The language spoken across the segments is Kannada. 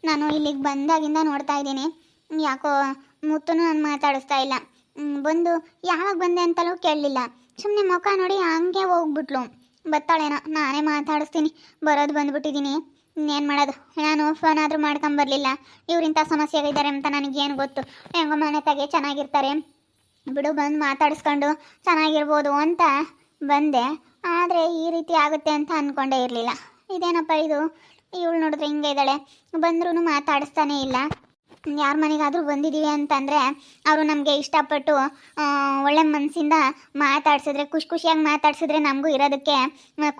ನಾನು ಇಲ್ಲಿಗೆ ಬಂದಾಗಿಂದ ನೋಡ್ತಾ ಇದ್ದೀನಿ, ಯಾಕೋ ಮುತ್ತುನು ನಾನು ಮಾತಾಡಿಸ್ತಾ ಇಲ್ಲ. ಬಂದು ಯಾವಾಗ ಬಂದೆ ಅಂತಲೂ ಕೇಳಲಿಲ್ಲ. ಸುಮ್ಮನೆ ಮುಖ ನೋಡಿ ಹಂಗೆ ಹೋಗ್ಬಿಟ್ಲು. ಬರ್ತಾಳೇನೋ, ನಾನೇ ಮಾತಾಡಿಸ್ತೀನಿ. ಬರೋದು ಬಂದ್ಬಿಟ್ಟಿದ್ದೀನಿ, ಇನ್ನೇನು ಮಾಡೋದು. ನಾನು ಫೋನ್ ಆದರೂ ಮಾಡ್ಕೊಂಬರ್ಲಿಲ್ಲ. ಇವ್ರಿಂಥ ಸಮಸ್ಯೆಗಳಿದ್ದಾರೆ ಅಂತ ನನಗೇನು ಗೊತ್ತು. ಹೆಂಗೋ ಮನೆ ತಾಗೆ ಚೆನ್ನಾಗಿರ್ತಾರೆ ಬಿಡು, ಬಂದು ಮಾತಾಡಿಸ್ಕೊಂಡು ಚೆನ್ನಾಗಿರ್ಬೋದು ಅಂತ ಬಂದೆ. ಆದರೆ ಈ ರೀತಿ ಆಗುತ್ತೆ ಅಂತ ಅಂದ್ಕೊಂಡೇ ಇರಲಿಲ್ಲ. ಇದೇನಪ್ಪ ಇದು, ಇವಳು ನೋಡಿದ್ರೆ ಹಿಂಗೆ ಇದ್ದಾಳೆ, ಬಂದ್ರೂ ಮಾತಾಡಿಸ್ತಾನೇ ಇಲ್ಲ. ಯಾರ ಮನೆಗಾದರೂ ಬಂದಿದ್ದೀವಿ ಅಂತಂದರೆ ಅವರು ನಮಗೆ ಇಷ್ಟಪಟ್ಟು ಒಳ್ಳೆ ಮನಸ್ಸಿಂದ ಮಾತಾಡ್ಸಿದ್ರೆ, ಖುಷಿಯಾಗಿ ಮಾತಾಡ್ಸಿದ್ರೆ ನಮಗೂ ಇರೋದಕ್ಕೆ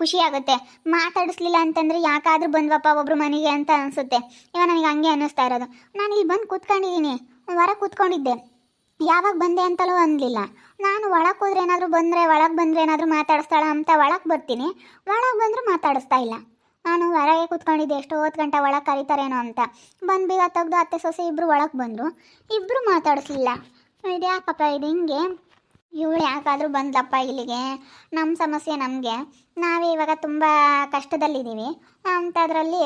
ಖುಷಿ ಆಗುತ್ತೆ. ಮಾತಾಡಿಸ್ಲಿಲ್ಲ ಅಂತಂದರೆ ಯಾಕಾದರೂ ಬಂದ್ವಪ್ಪ ಒಬ್ರು ಮನೆಗೆ ಅಂತ ಅನಿಸುತ್ತೆ. ಇವಾಗ ನನಗೆ ಹಂಗೆ ಅನ್ನಿಸ್ತಾ ಇರೋದು. ನಾನು ಇಲ್ಲಿ ಬಂದು ಕೂತ್ಕೊಂಡಿದ್ದೀನಿ, ಹೊರ ಕೂತ್ಕೊಂಡಿದ್ದೆ, ಯಾವಾಗ ಬಂದೆ ಅಂತಲೂ ಅನ್ನಲಿಲ್ಲ. ನಾನು ಒಳಗೆ ಹೋದ್ರೆ ಏನಾದರೂ ಒಳಗೆ ಬಂದರೆ ಏನಾದರೂ ಮಾತಾಡಿಸ್ತಾಳ ಅಂತ ಒಳಗೆ ಬರ್ತೀನಿ, ಒಳಗೆ ಬಂದರೂ ಮಾತಾಡಿಸ್ತಾ ಇಲ್ಲ. ನಾನು ಹೊರಗೆ ಕೂತ್ಕೊಂಡಿದ್ದೆ, ಎಷ್ಟೋ ಹೊತ್ತು ಗಂಟೆ ಒಳಗೆ ಕರೀತಾರೇನೋ ಅಂತ. ಬಂದು ಬೀಗ ತೆಗ್ದು ಅತ್ತೆ ಸೊಸೆ ಇಬ್ಬರು ಒಳಗೆ ಬಂದರು, ಇಬ್ಬರು ಮಾತಾಡಿಸ್ಲಿಲ್ಲ. ಇದು ಯಾಕಪ್ಪ ಇದು ಹಿಂಗೆ? ಇವಳು ಯಾಕಾದರೂ ಬಂದಪ್ಪ ಇಲ್ಲಿಗೆ? ನಮ್ಮ ಸಮಸ್ಯೆ ನಮಗೆ, ನಾವೇ ಇವಾಗ ತುಂಬ ಕಷ್ಟದಲ್ಲಿದ್ದೀವಿ ಅಂಥದ್ರಲ್ಲಿ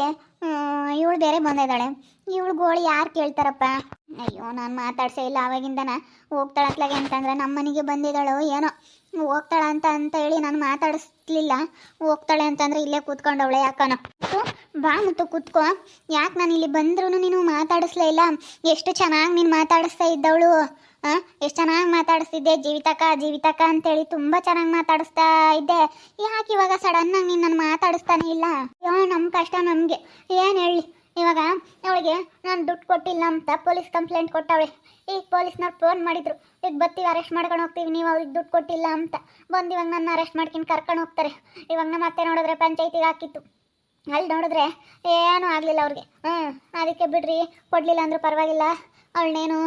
ಇವಳು ಬೇರೆ ಬಂದಿದ್ದಾಳೆ. ಇವಳು ಗೋಳಿ ಯಾರು ಕೇಳ್ತಾರಪ್ಪ? ಅಯ್ಯೋ, ನಾನು ಮಾತಾಡ್ಸೇ ಇಲ್ಲ ಆವಾಗಿಂದನ. ಹೋಗ್ತಾಳತ್ಲಾಗೆ ಅಂತಂದರೆ ನಮ್ಮ ಮನೆಗೆ ಬಂದಿದ್ದಾಳೋ ಏನೋ, ಹೋಗ್ತಾಳ ಅಂತ ಹೇಳಿ ನಾನು ಮಾತಾಡಿಸ್ಲಿಲ್ಲ. ಹೋಗ್ತಾಳೆ ಅಂತಂದರೆ ಇಲ್ಲೇ ಕೂತ್ಕೊಂಡವಳೆ ಯಾಕನೋ. ಬಾ ಮತ್ತು ಕೂತ್ಕೋ. ಯಾಕೆ ನಾನು ಇಲ್ಲಿ ಬಂದ್ರೂ ನೀನು ಮಾತಾಡಿಸ್ಲೇ ಇಲ್ಲ? ಎಷ್ಟು ಚೆನ್ನಾಗಿ ನೀನು ಮಾತಾಡಿಸ್ತಾ ಇದ್ದವಳು, ಎಷ್ಟು ಚೆನ್ನಾಗಿ ಮಾತಾಡಿಸ್ತಿದ್ದೆ. ಜೀವಿತಕ್ಕ ಅಂತೇಳಿ ತುಂಬ ಚೆನ್ನಾಗಿ ಮಾತಾಡಿಸ್ತಾ ಇದ್ದೆ. ಯಾಕೆ ಇವಾಗ ಸಡನ್ನಾಗಿ ನೀನು ನಾನು ಮಾತಾಡಿಸ್ತಾನೆ ಇಲ್ಲ? ಅಯ್ಯೋ, ನಮ್ಮ ಕಷ್ಟ ನಮಗೆ ಏನು ಹೇಳಿ. ಇವಾಗ ಅವಳಿಗೆ ನಾನು ದುಡ್ಡು ಕೊಟ್ಟಿಲ್ಲ ಅಂತ ಪೊಲೀಸ್ ಕಂಪ್ಲೇಂಟ್ ಕೊಟ್ಟವಳೆ. ಈಗ ಪೊಲೀಸ್ನವ್ರು ಫೋನ್ ಮಾಡಿದ್ರು, ಈಗ ಬರ್ತೀವಿ, ಅರೆಸ್ಟ್ ಮಾಡ್ಕೊಂಡು ಹೋಗ್ತೀವಿ, ನೀವು ಅವ್ರಿಗೆ ದುಡ್ಡು ಕೊಟ್ಟಿಲ್ಲ ಅಂತ. ಬಂದು ಇವಾಗ ನನ್ನ ಅರೆಸ್ಟ್ ಮಾಡ್ಕೊಂಡು ಕರ್ಕೊಂಡು ಹೋಗ್ತಾರೆ. ಇವಾಗ ನಮ್ಮ ಅತ್ತೆ ನೋಡಿದ್ರೆ ಪಂಚಾಯತಿಗೆ ಹಾಕಿತ್ತು, ಅಲ್ಲಿ ನೋಡಿದ್ರೆ ಏನೂ ಆಗಲಿಲ್ಲ ಅವ್ರಿಗೆ. ಅದಕ್ಕೆ ಬಿಡ್ರಿ, ಕೊಡಲಿಲ್ಲ ಅಂದರೂ ಪರವಾಗಿಲ್ಲ, ಅವಳನ್ನೇನು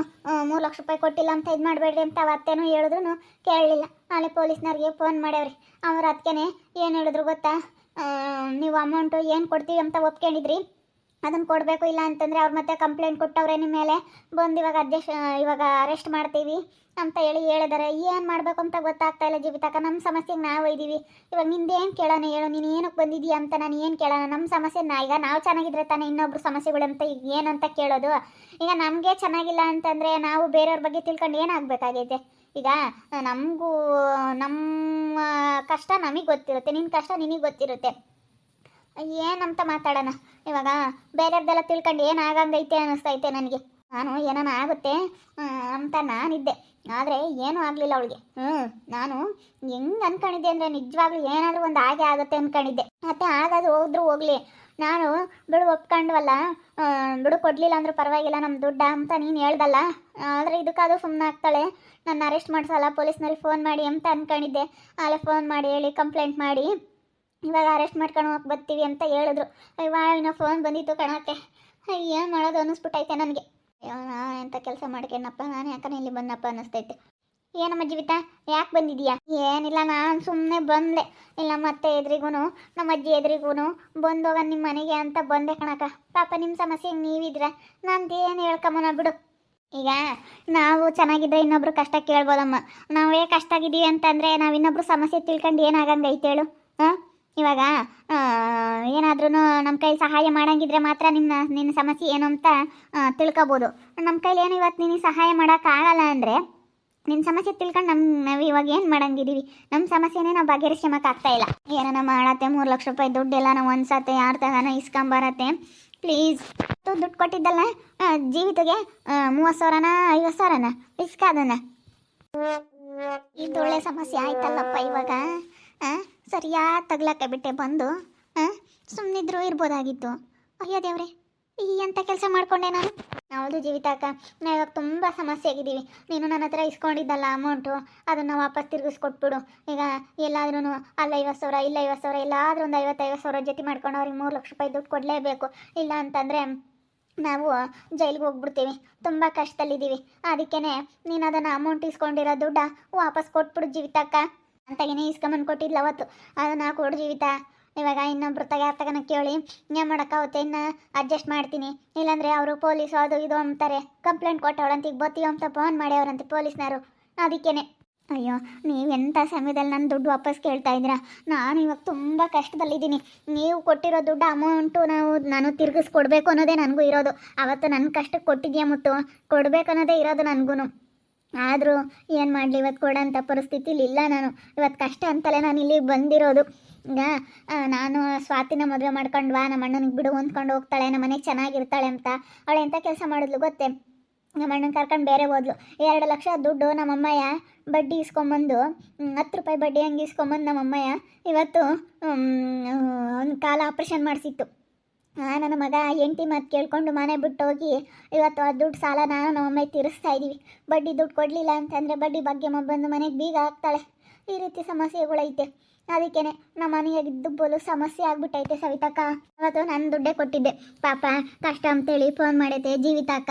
3 ಲಕ್ಷ ರೂಪಾಯಿ ಕೊಟ್ಟಿಲ್ಲ ಅಂತ ಇದು ಮಾಡಬೇಡ್ರಿ ಅಂತ ಅತ್ತೇನೂ ಹೇಳಿದ್ರು ಕೇಳಲಿಲ್ಲ. ನಾಳೆ ಪೊಲೀಸ್ನವ್ರಿಗೆ ಫೋನ್ ಮಾಡ್ಯಾವ್ರಿ. ಅವ್ರು ಅದಕ್ಕೆ ಏನು ಹೇಳಿದ್ರು ಗೊತ್ತಾ? ನೀವು ಅಮೌಂಟು ಏನು ಕೊಡ್ತೀವಿ ಅಂತ ಒಪ್ಕೊಂಡಿದ್ರಿ, ಅದನ್ನು ಕೊಡಬೇಕು, ಇಲ್ಲ ಅಂತಂದರೆ ಅವ್ರು ಮತ್ತೆ ಕಂಪ್ಲೇಂಟ್ ಕೊಟ್ಟವ್ರೆ ನಿಮ್ಮ ಮೇಲೆ, ಬಂದು ಇವಾಗ ಅರೆಸ್ಟ್ ಮಾಡ್ತೀವಿ ಅಂತ ಹೇಳಿದಾರೆ. ಏನು ಮಾಡಬೇಕು ಅಂತ ಗೊತ್ತಾಗ್ತಾ ಇಲ್ಲ ಜೀವಿತಕ್ಕ. ನಮ್ಮ ಸಮಸ್ಯೆಗೆ ನಾವು ಇದ್ದೀವಿ. ಇವಾಗ ನಿಂದೇನು ಕೇಳೋಣ ಹೇಳು, ನೀನು ಏನಕ್ಕೆ ಬಂದಿದ್ದೀಯಾ ಅಂತ ನಾನು ಏನು ಕೇಳೋಣ? ನಮ್ಮ ಸಮಸ್ಯೆ ಈಗ ನಾವು ಚೆನ್ನಾಗಿದ್ರೆ ತಾನೇ ಇನ್ನೊಬ್ರು ಸಮಸ್ಯೆಗಳಂತ ಈಗ ಏನಂತ ಕೇಳೋದು? ಈಗ ನಮಗೆ ಚೆನ್ನಾಗಿಲ್ಲ ಅಂತಂದರೆ ನಾವು ಬೇರೆಯವ್ರ ಬಗ್ಗೆ ತಿಳ್ಕೊಂಡು ಏನಾಗಬೇಕಾಗೈತೆ? ಈಗ ನಮಗೂ ನಮ್ಮ ಕಷ್ಟ ನಮಗೆ ಗೊತ್ತಿರುತ್ತೆ, ನಿನ್ನ ಕಷ್ಟ ನಿನಗೆ ಗೊತ್ತಿರುತ್ತೆ. ಏನಂತ ಮಾತಾಡೋಣ ಇವಾಗ? ಬೇರೆಯವ್ರದ್ದೆಲ್ಲ ತಿಳ್ಕೊಂಡು ಏನಾಗಂಗೈತೆ ಅನ್ನಿಸ್ತೈತೆ ನನಗೆ. ನಾನು ಏನಾನ ಆಗುತ್ತೆ ಅಂತ ನಾನಿದ್ದೆ, ಆದರೆ ಏನೂ ಆಗಲಿಲ್ಲ ಅವಳಿಗೆ. ನಾನು ಹೆಂಗೆ ಅಂದ್ಕೊಂಡಿದ್ದೆ ಅಂದರೆ ನಿಜವಾಗ್ಲೂ ಏನಾದರೂ ಒಂದು ಹಾಗೆ ಆಗುತ್ತೆ ಅಂದ್ಕೊಂಡಿದ್ದೆ. ಮತ್ತೆ ಆಗೋದು ಹೋಗಲಿ, ನಾನು ಬಿಡು ಒಪ್ಕೊಂಡ್ವಲ್ಲ, ಬಿಡು ಕೊಡಲಿಲ್ಲ ಅಂದರೂ ಪರವಾಗಿಲ್ಲ ನಮ್ಮ ದುಡ್ಡ ಅಂತ ನೀನು ಹೇಳ್ದಲ್ಲ. ಆದರೆ ಇದಕ್ಕಾದರೂ ಸುಮ್ಮನೆ ಆಗ್ತಾಳೆ, ನನ್ನ ಅರೆಸ್ಟ್ ಮಾಡಿಸಲ್ಲ, ಪೊಲೀಸ್ನವ್ರಿಗೆ ಫೋನ್ ಮಾಡಿ ಅಂತ ಅಂದ್ಕೊಂಡಿದ್ದೆ. ಅಲ್ಲೇ ಫೋನ್ ಮಾಡಿ ಹೇಳಿ ಕಂಪ್ಲೇಂಟ್ ಮಾಡಿ ಇವಾಗ ಅರೆಸ್ಟ್ ಮಾಡ್ಕೊಂಡು ಹೋಗಿ ಬರ್ತೀವಿ ಅಂತ ಹೇಳಿದ್ರು. ಇವಾಗ ಇನ್ನೂ ಫೋನ್ ಬಂದಿತ್ತು ಕಣಕ್ಕೆ. ಏನು ಮಾಡೋದು ಅನ್ನಿಸ್ಬಿಟ್ಟೈತೆ ನನಗೆ. ಅಯ್ಯೋ, ನಾನು ಎಂಥ ಕೆಲಸ ಮಾಡ್ಕೊಂಡಪ್ಪ, ನಾನು ಯಾಕಂದ್ರೆ ಇಲ್ಲಿ ಬಂದಪ್ಪ ಅನ್ನಿಸ್ತೈತೆ. ಏನಮ್ಮ ಜೀವಿತ, ಯಾಕೆ ಬಂದಿದ್ದೀಯಾ? ಏನಿಲ್ಲ, ನಾನು ಸುಮ್ಮನೆ ಬಂದೆ. ಇಲ್ಲ ಮತ್ತೆ ಎದುರಿಗೂ ನಮ್ಮ ಅಜ್ಜಿ ಎದುರಿಗೂ ಬಂದೋಗ ನಿಮ್ಮ ಮನೆಗೆ ಅಂತ ಬಂದೆ ಕಣಕ್ಕ. ಪಾಪ ನಿಮ್ಮ ಸಮಸ್ಯೆಗೆ ನೀವಿದ್ರೆ ನಂದೇನು ಹೇಳ್ಕೊಂಬನ ಬಿಡು. ಈಗ ನಾವು ಚೆನ್ನಾಗಿದ್ದರೆ ಇನ್ನೊಬ್ರು ಕಷ್ಟ ಕೇಳ್ಬೋದಮ್ಮ. ನಾವೇ ಕಷ್ಟ ಆಗಿದ್ದೀವಿ ಅಂತಂದರೆ ನಾವು ಇನ್ನೊಬ್ರು ಸಮಸ್ಯೆ ತಿಳ್ಕೊಂಡು ಏನಾಗಂಗೈತೆ ಹೇಳು? ಇವಾಗ ಏನಾದ್ರೂ ನಮ್ಮ ಕೈ ಸಹಾಯ ಮಾಡಂಗಿದ್ರೆ ಮಾತ್ರ ನಿನ್ನ ಸಮಸ್ಯೆ ಏನು ಅಂತ ತಿಳ್ಕೊಬೋದು. ನಮ್ಮ ಕೈಲಿ ಏನು ಇವತ್ತು ನಿನಗೆ ಸಹಾಯ ಮಾಡೋಕ್ಕಾಗಲ್ಲ ಅಂದರೆ ನಿನ್ನ ಸಮಸ್ಯೆ ತಿಳ್ಕೊಂಡು ನಾವು ಇವಾಗ ಏನು ಮಾಡಂಗಿದ್ದೀವಿ? ನಮ್ಮ ಸಮಸ್ಯೆನೇ ನಾವು ಬಗೆಹರಿಸ್ಕೊಂಬಕ್ಕಾಗ್ತಾ ಇಲ್ಲ. ಏನಾನ ಮಾಡತ್ತೆ, 3 ಲಕ್ಷ ರೂಪಾಯಿ ದುಡ್ಡೆಲ್ಲ ನಾವು ಒಂದ್ಸತ್ತೆ ಯಾರ ತಗಾನ ಇಸ್ಕೊಂಬರತ್ತೆ ಪ್ಲೀಸ್. ದುಡ್ಡು ಕೊಟ್ಟಿದ್ದಲ್ಲ ಜೀವಿತಗೆ 30,000ನ 50,000ನ ಇಸ್ಕಾದನ. ಇದು ಒಳ್ಳೆ ಸಮಸ್ಯೆ ಆಯ್ತಲ್ಲಪ್ಪ ಇವಾಗ. ಸರಿಯಾಗಿ ತಗ್ಲಕ್ಕೆ ಬಿಟ್ಟೆ ಬಂದು ಸುಮ್ಮನಿದ್ರು ಇರ್ಬೋದಾಗಿತ್ತು. ಅಯ್ಯೋ ದೇವ್ರೆ, ಈ ಎಂಥ ಕೆಲಸ ಮಾಡ್ಕೊಂಡೆ ನಾನು. ಹೌದು ಜೀವಿತಾಕ, ನಾವು ಇವಾಗ ತುಂಬ ಸಮಸ್ಯೆ ಆಗಿದ್ದೀವಿ. ನೀನು ನನ್ನ ಹತ್ರ ಇಸ್ಕೊಂಡಿದ್ದಲ್ಲ ಅಮೌಂಟು, ಅದನ್ನು ವಾಪಸ್ ತಿರುಗಿಸ್ಕೊಟ್ಬಿಡು. ಈಗ ಎಲ್ಲಾದ್ರೂ ಅಲ್ಲ 50,000 ಇಲ್ಲ 50,000 ಎಲ್ಲಾದ್ರೂ ಒಂದು 50,000 ಜೊತೆ ಮಾಡ್ಕೊಂಡು ಅವ್ರಿಗೆ 3 ಲಕ್ಷ ರೂಪಾಯಿ ದುಡ್ಡು ಕೊಡಲೇಬೇಕು. ಇಲ್ಲ ಅಂತಂದರೆ ನಾವು ಜೈಲಿಗೆ ಹೋಗ್ಬಿಡ್ತೀವಿ, ತುಂಬ ಕಷ್ಟದಲ್ಲಿದ್ದೀವಿ. ಅದಕ್ಕೇ ನೀನು ಅದನ್ನು ಅಮೌಂಟ್ ಇಸ್ಕೊಂಡಿರೋ ದುಡ್ಡ ವಾಪಸ್ ಕೊಟ್ಬಿಡು ಜೀವಿತಾಕ ಅಂತಾಗೇನೆ ಇಸ್ಕೊಂಬಂದು ಕೊಟ್ಟಿದ್ಲ ಅವತ್ತು. ಅದನ್ನು ಕೊಡು ಜೀವಿತ. ಇವಾಗ ಇನ್ನೊಬ್ರು ತಗನ ಕೇಳಿ ಏನು ಮಾಡೋಕ್ಕಾಗುತ್ತೆ, ಇನ್ನು ಅಡ್ಜಸ್ಟ್ ಮಾಡ್ತೀನಿ. ಇಲ್ಲಾಂದರೆ ಅವರು ಪೊಲೀಸು ಅದು ಇದು ಅಂತಾರೆ, ಕಂಪ್ಲೇಂಟ್ ಕೊಟ್ಟವಳಂತ ಈಗ ಬರ್ತೀವಿ ಅಂತ ಫೋನ್ ಮಾಡ್ಯವ್ರಂತೆ ಪೊಲೀಸ್ನವರು. ಅದಕ್ಕೇ ಅಯ್ಯೋ, ನೀವೆಂಥ ಸಮಯದಲ್ಲಿ ನನ್ನ ದುಡ್ಡು ವಾಪಸ್ ಕೇಳ್ತಾ ಇದ್ದೀರಾ? ನಾನು ಇವಾಗ ತುಂಬ ಕಷ್ಟದಲ್ಲಿದ್ದೀನಿ. ನೀವು ಕೊಟ್ಟಿರೋ ದುಡ್ಡು ಅಮೌಂಟು ನಾನು ತಿರುಗಿಸ್ಕೊಡ್ಬೇಕು ಅನ್ನೋದೇ ನನಗೂ ಇರೋದು. ಅವತ್ತು ನನ್ನ ಕಷ್ಟಕ್ಕೆ ಕೊಟ್ಟಿದ್ಯಾ ಮುತ್ತು, ಕೊಡಬೇಕು ಅನ್ನೋದೇ ಇರೋದು ನನಗೂ. ಆದರೂ ಏನು ಮಾಡಲಿ, ಇವತ್ತು ಕೊಡೋಂಥ ಪರಿಸ್ಥಿತಿಲಿ ಇಲ್ಲ ನಾನು. ಇವತ್ತು ಕಷ್ಟ ಅಂತಲೇ ನಾನು ಇಲ್ಲಿಗೆ ಬಂದಿರೋದು. ಈಗ ನಾನು ಸ್ವಾತಿನ ಮದುವೆ ಮಾಡ್ಕೊಂಡ್ವಾ, ನಮ್ಮ ಅಣ್ಣನಿಗೆ ಬಿಡು ಹೊಂದ್ಕೊಂಡು ಹೋಗ್ತಾಳೆ, ನಮ್ಮ ಮನೆಗೆ ಚೆನ್ನಾಗಿರ್ತಾಳೆ ಅಂತ. ಅವಳು ಎಂಥ ಕೆಲಸ ಮಾಡಿದ್ಲು ಗೊತ್ತೇ? ನಮ್ಮ ಅಣ್ಣನ ಕರ್ಕೊಂಡು ಬೇರೆ ಹೋದ್ಲು. 2 ಲಕ್ಷ ದುಡ್ಡು ನಮ್ಮಮ್ಮಯ್ಯ ಬಡ್ಡಿ ಇಸ್ಕೊಂಬಂದು, 10 ರೂಪಾಯಿ ಬಡ್ಡಿ ಹಂಗೆ ಇಸ್ಕೊಂಬಂದು ನಮ್ಮಮ್ಮಯ್ಯ ಇವತ್ತು ಒಂದು ಕಾಲ ಆಪ್ರೇಷನ್ ಮಾಡಿಸಿತ್ತು. ನನ್ನ ಮಗ ಹೆಂಡತಿ ಮಾತು ಕೇಳ್ಕೊಂಡು ಮನೆ ಬಿಟ್ಟು ಹೋಗಿ ಇವತ್ತು ಆ ದುಡ್ಡು ಸಾಲ ನಾನು ನಮ್ಮಮ್ಮ ತೀರಿಸ್ತಾ ಇದ್ದೀವಿ. ಬಡ್ಡಿ ದುಡ್ಡು ಕೊಡಲಿಲ್ಲ ಅಂತಂದರೆ ಬಡ್ಡಿ ಬಗ್ಗೆ ಬಂದು ಮನೆಗೆ ಬೀಗ ಹಾಕ್ತಾಳೆ. ಈ ರೀತಿ ಸಮಸ್ಯೆಗಳೈತೆ. ಅದಕ್ಕೇ ನಮ್ಮ ಮನೆಯಾಗಿದ್ದು ಬೋಲು ಸಮಸ್ಯೆ ಆಗ್ಬಿಟ್ಟೈತೆ ಸವಿತಕ್ಕ. ಅವತ್ತು ನಾನು ದುಡ್ಡೇ ಕೊಟ್ಟಿದ್ದೆ. ಪಾಪ ಕಷ್ಟ ಅಂತೇಳಿ ಫೋನ್ ಮಾಡೈತೆ ಜೀವಿತಕ್ಕ,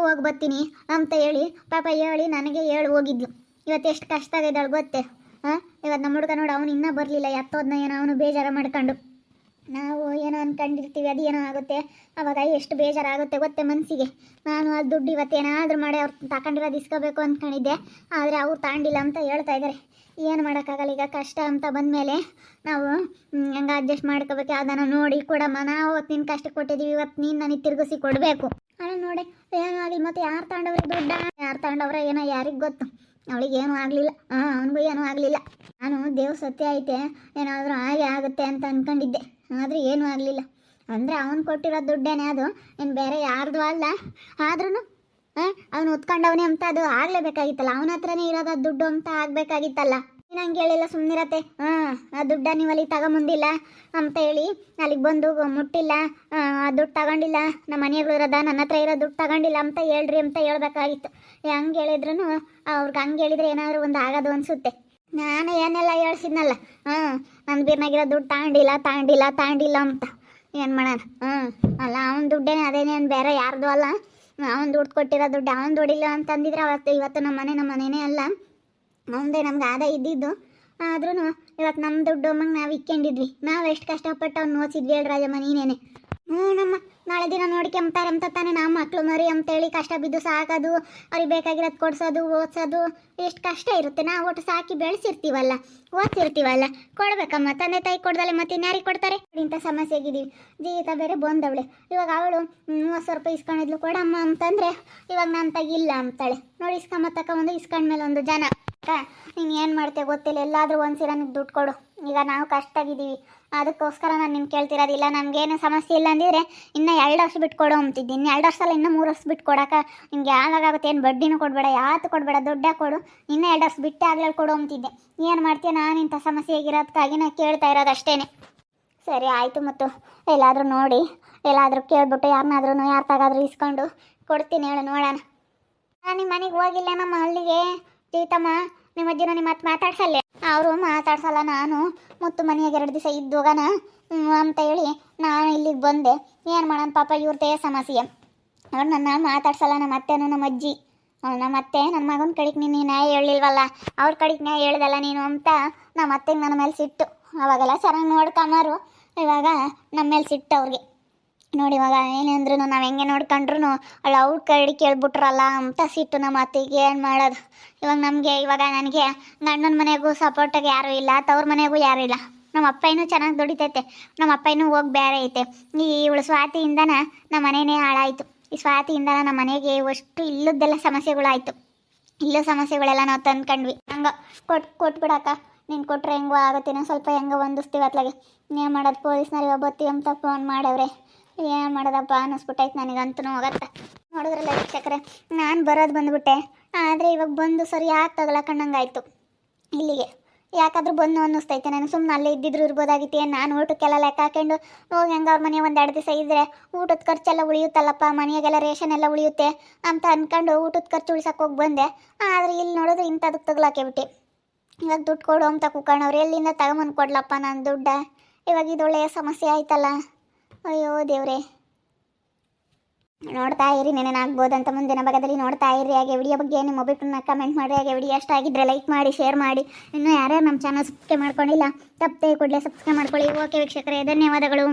ಹೋಗಿ ಬರ್ತೀನಿ ಅಂತ ಹೇಳಿ ಪಾಪ ಹೇಳಿ ನನಗೆ ಹೋಗಿದ್ಲು. ಇವತ್ತು ಎಷ್ಟು ಕಷ್ಟ ಆಗಿದ್ದಾಳೆ ಗೊತ್ತೇ? ಇವತ್ತು ನಮ್ಮ ಹುಡುಗ ನೋಡಿ ಅವನು ಇನ್ನೂ ಬರಲಿಲ್ಲ, ಎತ್ತೋದನ್ನ ಏನೋ ಅವನು ಬೇಜಾರು ಮಾಡ್ಕೊಂಡು. ನಾವು ಏನೋ ಅಂದ್ಕೊಂಡಿರ್ತೀವಿ, ಅದು ಏನೋ ಆಗುತ್ತೆ. ಅವಾಗ ಎಷ್ಟು ಬೇಜಾರಾಗುತ್ತೆ ಗೊತ್ತೇ ಮನಸ್ಸಿಗೆ. ನಾನು ಆ ದುಡ್ಡು ಇವತ್ತೇನಾದರೂ ಮಾಡಿ ಅವ್ರು ತಗೊಂಡಿರೋದು ಇಸ್ಕೋಬೇಕು ಅಂದ್ಕೊಂಡಿದ್ದೆ, ಆದರೆ ಅವ್ರು ತಾಂಡಿಲ್ಲ ಅಂತ ಹೇಳ್ತಾ ಇದ್ದಾರೆ. ಏನು ಮಾಡೋಕ್ಕಾಗಲ್ಲ, ಈಗ ಕಷ್ಟ ಅಂತ ಬಂದಮೇಲೆ ನಾವು ಹಂಗೆ ಅಡ್ಜಸ್ಟ್ ಮಾಡ್ಕೋಬೇಕು. ಅದನ್ನು ನೋಡಿ ಕೊಡಮ್ಮ, ನಾವು ಅವತ್ತು ನಿನ್ನ ಕಷ್ಟಕ್ಕೆ ಕೊಟ್ಟಿದ್ದೀವಿ, ಇವತ್ತು ನೀನು ನನಗೆ ತಿರುಗಿಸಿ ಕೊಡಬೇಕು. ಅವಳು ನೋಡಿ ಏನೂ ಆಗಲಿ, ಮತ್ತು ಯಾರು ತಗೊಂಡವ್ರೆ ದುಡ್ಡ, ಯಾರು ತಗೊಂಡವ್ರೆ ಏನೋ ಯಾರಿಗೆ ಗೊತ್ತು. ಅವಳಿಗೆ ಏನೂ ಆಗಲಿಲ್ಲ, ಅವನಿಗೂ ಏನೂ ಆಗಲಿಲ್ಲ. ನಾನು ದೇವ್ ಸತ್ಯ ಐತೆ ಏನಾದರೂ ಹಾಗೆ ಆಗುತ್ತೆ ಅಂತ ಅಂದ್ಕೊಂಡಿದ್ದೆ, ಆದರೆ ಏನೂ ಆಗಲಿಲ್ಲ. ಅಂದರೆ ಅವನು ಕೊಟ್ಟಿರೋ ದುಡ್ಡೇನೆ, ಅದು ಇನ್ನು ಬೇರೆ ಯಾರ್ದು ಅಲ್ಲ. ಆದ್ರೂ ಅವನು ಉತ್ಕೊಂಡವನೇ ಅಂತ ಅದು ಆಗಲೇಬೇಕಾಗಿತ್ತಲ್ಲ, ಅವನ ಹತ್ರನೇ ಇರೋದು ದುಡ್ಡು ಅಂತ ಆಗಬೇಕಾಗಿತ್ತಲ್ಲ. ನಂಗೆ ಹೇಳಿಲ್ಲ ಸುಮ್ಮನಿರತ್ತೆ. ಆ ದುಡ್ಡ ನೀವು ಅಲ್ಲಿ ತಗೊಂಬಂದಿಲ್ಲ ಅಂತ ಹೇಳಿ ಅಲ್ಲಿಗೆ ಬಂದು ಮುಟ್ಟಿಲ್ಲ, ಆ ದುಡ್ಡು ತಗೊಂಡಿಲ್ಲ, ನಮ್ಮ ಮನೆಗಳು ಇರೋದ ನನ್ನ ಹತ್ರ ಇರೋ ದುಡ್ಡು ತಗೊಂಡಿಲ್ಲ ಅಂತ ಹೇಳ್ರಿ ಅಂತ ಹೇಳ್ಬೇಕಾಗಿತ್ತು. ಹಂಗೆ ಹೇಳಿದ್ರು ಅವ್ರಿಗೆ ಹಂಗೆ ಹೇಳಿದ್ರೆ ಏನಾದರೂ ಒಂದು ಆಗೋದು ಅನಿಸುತ್ತೆ. ನಾನು ಏನೆಲ್ಲ ಹೇಳ್ಸಿದ್ನಲ್ಲ, ನನ್ನ ಬೀರ್ನಾಗಿರೋ ದುಡ್ಡು ತಾಂಡಿಲ್ಲ ಅಂತ. ಏನು ಮಾಡೋಣ? ಅಲ್ಲ ಅವನ ದುಡ್ಡೇನೆ, ಅದೇನೇನು ಬೇರೆ ಯಾರ್ದು ಅಲ್ಲ. ಅವನು ದುಡ್ಡು ಕೊಟ್ಟಿರೋ ದುಡ್ಡು ಅವನು ದುಡ್ಡಿಲ್ಲ ಅಂತಂದಿದ್ರೆ ಇವತ್ತು ನಮ್ಮ ಮನೆನೇ ಅಲ್ಲ, ಅವನದೇ ನಮ್ಗೆ ಆದಾಯ ಇದ್ದಿದ್ದು. ಆದ್ರೂ ಇವತ್ತು ನಮ್ಮ ದುಡ್ಡು ಅಮ್ಮಂಗೆ ನಾವು ಇಕ್ಕೊಂಡಿದ್ವಿ. ನಾವು ಎಷ್ಟು ಕಷ್ಟಪಟ್ಟು ಅವ್ನು ಓದಿಸಿದ್ವಿ ಹೇಳ್ರಾಜಮ್ಮ ನೀನೇನೆ. ನಮ್ಮ ನಾಳೆ ದಿನ ನೋಡ್ಕೊಂತಾರೆ ಅಂತ ತಾನೇ ನಾವು ಮಕ್ಕಳು ಮರಿ ಅಂತೇಳಿ ಕಷ್ಟ ಬಿದ್ದು ಸಾಕೋದು, ಅವ್ರಿಗೆ ಬೇಕಾಗಿರೋದು ಕೊಡ್ಸೋದು, ಓದಿಸೋದು ಎಷ್ಟು ಕಷ್ಟ ಇರುತ್ತೆ. ನಾವು ಒಟ್ಟು ಸಾಕಿ ಬೆಳೆಸಿರ್ತೀವಲ್ಲ, ಓದಿಸಿರ್ತೀವಲ್ಲ, ಕೊಡ್ಬೇಕಮ್ಮ. ತಂದೆ ತಾಯಿ ಕೊಡ್ದಲೆ ಮತ್ತೆ ಇನ್ಯಾರಿಗೆ ಕೊಡ್ತಾರೆ? ಇಂಥ ಸಮಸ್ಯೆಗಿದ್ದೀವಿ. ಜೀವಿತ ಬೇರೆ ಬಂದವಳೆ. ಇವಾಗ ಅವಳು 30,000 ರೂಪಾಯಿ ಇಸ್ಕೊಂಡಿದ್ಲು ಕೊಡಮ್ಮ ಅಂತಂದರೆ ಇವಾಗ ನಾನು ತಗಿಲ್ಲ ಅಂತಾಳೆ. ನೋಡಿ ತಗೊಂಡು ಇಸ್ಕೊಂಡ್ಮೇಲೆ ಒಂದು ಜನ ನೀನು ಏನು ಮಾಡ್ತೇವೆ ಗೊತ್ತಿಲ್ಲ, ಎಲ್ಲಾದರೂ ಒಂದ್ಸಲ ನನಗೆ ದುಡ್ಡು ಕೊಡು. ಈಗ ನಾವು ಕಷ್ಟಾಗಿದ್ದೀವಿ, ಅದಕ್ಕೋಸ್ಕರ ನಾನು ನಿಮ್ಗೆ ಕೇಳ್ತಿರೋದಿಲ್ಲ. ನಮಗೇನು ಸಮಸ್ಯೆ ಇಲ್ಲ ಅಂದಿದ್ರೆ ಇನ್ನೂ 2 ವರ್ಷ ಬಿಟ್ಟು ಕೊಡು ಅಂತಿದ್ದೆ. ಇನ್ನು 2 ವರ್ಷ ಅಲ್ಲ, ಇನ್ನೂ 3 ವರ್ಷ ಬಿಟ್ಟು ಕೊಡೋಕೆ ನಿಮ್ಗೆ ಯಾವಾಗುತ್ತೆ? ಏನು ಬಡ್ಡಿನೂ ಕೊಡಬೇಡ, ಯಾವತ್ತು ಕೊಡಬೇಡ, ದುಡ್ಡೇ ಕೊಡು. ಇನ್ನೂ 2 ವರ್ಷ ಬಿಟ್ಟು ಆಗ್ಲಲ್ಲಿ ಕೊಡು ಅಂತಿದ್ದೆ. ಏನು ಮಾಡ್ತೀಯ? ನಾನು ಇಂಥ ಸಮಸ್ಯೆ ಆಗಿರೋದಕ್ಕಾಗಿ ನಾನು ಕೇಳ್ತಾ ಇರೋದು ಅಷ್ಟೇ. ಸರಿ ಆಯಿತು. ಮತ್ತು ಎಲ್ಲಾದರೂ ನೋಡಿ, ಎಲ್ಲಾದರೂ ಕೇಳ್ಬಿಟ್ಟು ಯಾರನ್ನಾದ್ರೂ ಯಾರು ತಗಾದ್ರೂ ಇಸ್ಕೊಂಡು ಕೊಡ್ತೀನಿ ಹೇಳು, ನೋಡೋಣ. ನಾನು ನಿಮ್ಮ ಮನೆಗೆ ಹೋಗಿಲ್ಲ ನಮ್ಮ ಅಲ್ಲಿಗೆ. ಜೀತಮ್ಮ ನಿಮ್ಮ ಅಜ್ಜಿನ ನಿಮ್ಮ ಮತ್ತೆ ಮಾತಾಡ್ಸಲ್ಲ. ಅವರು ಮಾತಾಡ್ಸಲ್ಲ. ನಾನು ಮತ್ತು ಮನೆಯಾಗ 2 ದಿವಸ ಇದ್ದೋಗನ ಅಂತ ಹೇಳಿ ನಾನು ಇಲ್ಲಿಗೆ ಬಂದೆ. ಏನು ಮಾಡೋಣ ಪಾಪ, ಇವ್ರದೇ ಸಮಸ್ಯೆ. ಅವ್ರು ನನ್ನ ಮಾತಾಡ್ಸಲ್ಲ. ನಮ್ಮ ಅತ್ತೆನೂ ನಮ್ಮ ಅಜ್ಜಿ, ನಮ್ಮ ಅತ್ತೆ ನನ್ನ ಮಗನ ಕಡೆಗೆ ನೀನು ನ್ಯಾಯ ಹೇಳಿಲ್ವಲ್ಲ, ಅವ್ರ ಕಡೆಗೆ ನ್ಯಾಯ ಹೇಳ್ದಲ್ಲ ನೀನು ಅಂತ ನಮ್ಮ ಅತ್ತೆಗೆ ನನ್ನ ಮೇಲೆ ಸಿಟ್ಟು. ಅವಾಗೆಲ್ಲ ಚೆನ್ನಾಗಿ ನೋಡ್ಕೊಂಬಾರು, ಇವಾಗ ನಮ್ಮ ಮೇಲೆ ಸಿಟ್ಟು ಅವ್ರಿಗೆ. ನೋಡಿ ಇವಾಗ ಏನಂದ್ರೂ ನಾವು ಹೆಂಗೆ ನೋಡ್ಕೊಂಡ್ರು ಅವಳು ಅವ್ರ ಕಡೆ ಕೇಳ್ಬಿಟ್ರಲ್ಲ ಅಂತ ಸಿಟ್ಟು ನಮ್ಮ ಅತ್ತಿಗೆ. ಏನು ಮಾಡೋದು ಇವಾಗ ನಮಗೆ? ಇವಾಗ ನನಗೆ ಗಂಡನ ಮನೆಗೂ ಸಪೋರ್ಟಾಗಿ ಯಾರೂ ಇಲ್ಲ, ತವ್ರ ಮನೆಗೂ ಯಾರೂ ಇಲ್ಲ. ನಮ್ಮ ಅಪ್ಪನೂ ಚೆನ್ನಾಗಿ ದುಡಿತೈತೆ, ನಮ್ಮ ಅಪ್ಪನೂ ಹೋಗಿ ಬೇರೆ ಐತೆ. ಇವಳು ಸ್ವಾತಿಯಿಂದನ ನಮ್ಮ ಮನೆಯೇ ಹಾಳಾಯಿತು. ಈ ಸ್ವಾತಿಯಿಂದನ ನಮ್ಮ ಮನೆಗೆ ಅಷ್ಟು ಇಲ್ಲದ್ದೆಲ್ಲ ಸಮಸ್ಯೆಗಳಾಯಿತು. ಇಲ್ಲೂ ಸಮಸ್ಯೆಗಳೆಲ್ಲ ನಾವು ತಂದ್ಕೊಂಡ್ವಿ. ಹಂಗೆ ಕೊಟ್ಬಿಡಕ್ಕ, ನೀನು ಕೊಟ್ಟರೆ ಹೆಂಗೋ ಆಗುತ್ತೆ, ನಾವು ಸ್ವಲ್ಪ ಹೆಂಗೋ ಹೊಂದಿಸ್ತೀವಿ ಅತ್ಲಾಗೆ. ಏನು ಮಾಡೋದು? ಪೊಲೀಸ್ನವ್ರಿಗೆ ಬತ್ತಿ ಅಂತ ಫೋನ್ ಮಾಡವ್ರೆ. ಏನು ಮಾಡೋದಪ್ಪ ಅನ್ನಿಸ್ಬಿಟ್ಟೈತೆ ನನಗಂತೂ. ಹೋಗತ್ತ ನೋಡಿದ್ರಲ್ಲ ವೀಕ್ಷಕರೇ, ನಾನು ಬರೋದು ಬಂದುಬಿಟ್ಟೆ. ಆದರೆ ಇವಾಗ ಬಂದು ಸರಿ ಯಾಕೆ ತಗೊಳಕಂಡಂಗಾಯ್ತು ಇಲ್ಲಿಗೆ. ಯಾಕಾದ್ರೂ ಬಂದು ಅನ್ನಿಸ್ತೈತೆ ನನಗೆ. ಸುಮ್ಮನೆ ಅಲ್ಲೇ ಇದ್ದಿದ್ರು ಇರ್ಬೋದಾಗಿತ್ತು. ಏನು ನಾನು ಊಟಕ್ಕೆಲ್ಲ ಲೆಕ್ಕ ಹಾಕೊಂಡು ಹೋಗಿ ಹೆಂಗೆ ಅವ್ರ ಮನೆ 1-2 ದಿವಸ ಇದ್ದರೆ ಊಟದ ಖರ್ಚೆಲ್ಲ ಉಳಿಯುತ್ತಲ್ಲಪ್ಪ, ಮನೆಯಾಗೆಲ್ಲ ರೇಷನ್ ಎಲ್ಲ ಉಳಿಯುತ್ತೆ ಅಂತ ಅಂದ್ಕೊಂಡು ಊಟದ ಖರ್ಚು ಉಳಿಸೋಕೆ ಹೋಗಿ ಬಂದೆ. ಆದರೆ ಇಲ್ಲಿ ನೋಡಿದ್ರೆ ಇಂಥದಕ್ಕೆ ತಗೊಳಕ್ಕೆ ಬಿಟ್ಟು ಇವಾಗ ದುಡ್ಡು ಕೊಡು ಅಂತ ಕೂತ್ಕೊಂಡವ್ರು. ಎಲ್ಲಿಂದ ತಗೊಂಬಂದು ಕೊಡ್ಲಪ್ಪ ನಾನು ದುಡ್ಡ? ಇವಾಗ ಇದು ಒಳ್ಳೆಯ ಸಮಸ್ಯೆ ಆಯ್ತಲ್ಲ. ಅಯ್ಯೋ ದೇವ್ರೆ. ನೋಡ್ತಾ ಇರಿ, ನೆನೆನಾಗ್ಬೋದಂತ ಮುಂದಿನ ಭಾಗದಲ್ಲಿ ನೋಡ್ತಾ ಇರಿ. ಹಾಗೆ ವಿಡಿಯೋ ಬಗ್ಗೆ ನಿಮ್ಮ ಒಬ್ಬಿಟ್ಟನ್ನ ಕಮೆಂಟ್ ಮಾಡಿ. ಹಾಗೆ ವಿಡಿಯೋ ಇಷ್ಟ ಆಗಿದ್ದರೆ ಲೈಕ್ ಮಾಡಿ, ಶೇರ್ ಮಾಡಿ. ಇನ್ನೂ ಯಾರ್ಯಾರು ನಮ್ಮ ಚಾನಲ್ ಸಬ್ಸ್ಕ್ರೈಬ್ ಮಾಡ್ಕೊಂಡಿಲ್ಲ ತಪ್ಪದೆ ಕೂಡಲೇ ಸಬ್ಸ್ಕ್ರೈಬ್ ಮಾಡ್ಕೊಳ್ಳಿ. ಓಕೆ ವೀಕ್ಷಕರೇ, ಧನ್ಯವಾದಗಳು.